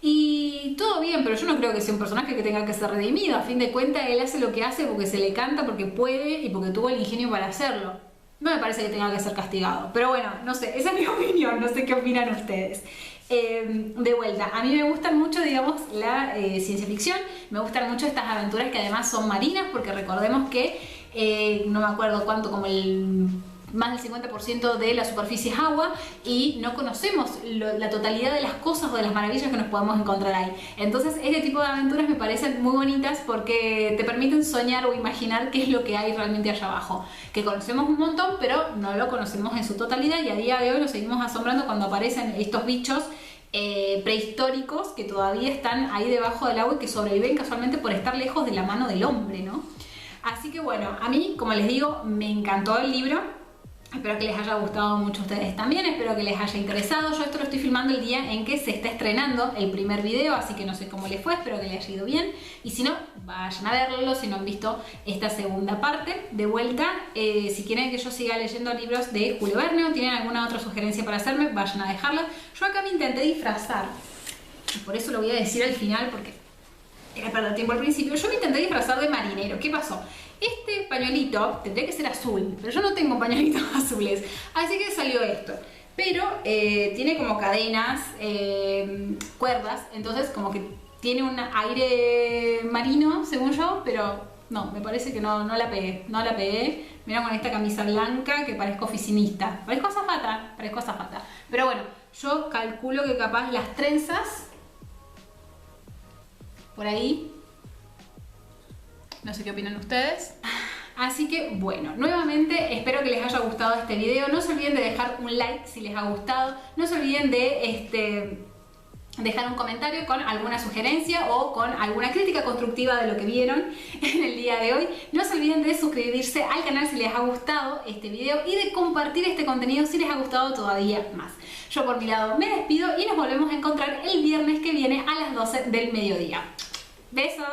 S1: Y todo bien, pero yo no creo que sea un personaje que tenga que ser redimido. A fin de cuentas, él hace lo que hace porque se le canta, porque puede y porque tuvo el ingenio para hacerlo. No me parece que tenga que ser castigado. Pero bueno, no sé, esa es mi opinión, no sé qué opinan ustedes. De vuelta, a mí me gustan mucho, digamos, la ciencia ficción. Me gustan mucho estas aventuras que además son marinas, porque recordemos que, no me acuerdo cuánto, como más del 50% de la superficie es agua, y no conocemos la totalidad de las cosas o de las maravillas que nos podemos encontrar ahí. Entonces este tipo de aventuras me parecen muy bonitas porque te permiten soñar o imaginar qué es lo que hay realmente allá abajo, que conocemos un montón pero no lo conocemos en su totalidad, y a día de hoy nos seguimos asombrando cuando aparecen estos bichos prehistóricos que todavía están ahí debajo del agua y que sobreviven casualmente por estar lejos de la mano del hombre, ¿no? Así que bueno, a mí, como les digo, me encantó el libro. Espero que les haya gustado mucho a ustedes también, espero que les haya interesado. Yo esto lo estoy filmando el día en que se está estrenando el primer video, así que no sé cómo les fue, espero que les haya ido bien. Y si no, vayan a verlo, si no han visto esta segunda parte. De vuelta, si quieren que yo siga leyendo libros de Julio Verne o tienen alguna otra sugerencia para hacerme, vayan a dejarla. Yo acá me intenté disfrazar, y por eso lo voy a decir al final, porque era perder tiempo al principio. Yo me intenté disfrazar de marinero. ¿Qué pasó? Este pañuelito tendría que ser azul, pero yo no tengo pañuelitos azules, así que salió esto. Pero tiene como cadenas, cuerdas, entonces como que tiene un aire marino, según yo, pero no, me parece que no la pegué, no la pegué. Mira, con esta camisa blanca que parezco oficinista, parezco azafata. Pero bueno, yo calculo que capaz las trenzas por ahí. No sé qué opinan ustedes. Así que bueno, nuevamente espero que les haya gustado este video. No se olviden de dejar un like si les ha gustado. No se olviden de dejar un comentario con alguna sugerencia o con alguna crítica constructiva de lo que vieron en el día de hoy. No se olviden de suscribirse al canal si les ha gustado este video y de compartir este contenido si les ha gustado todavía más. Yo por mi lado me despido y nos volvemos a encontrar el viernes que viene a las 12 del mediodía. Besos.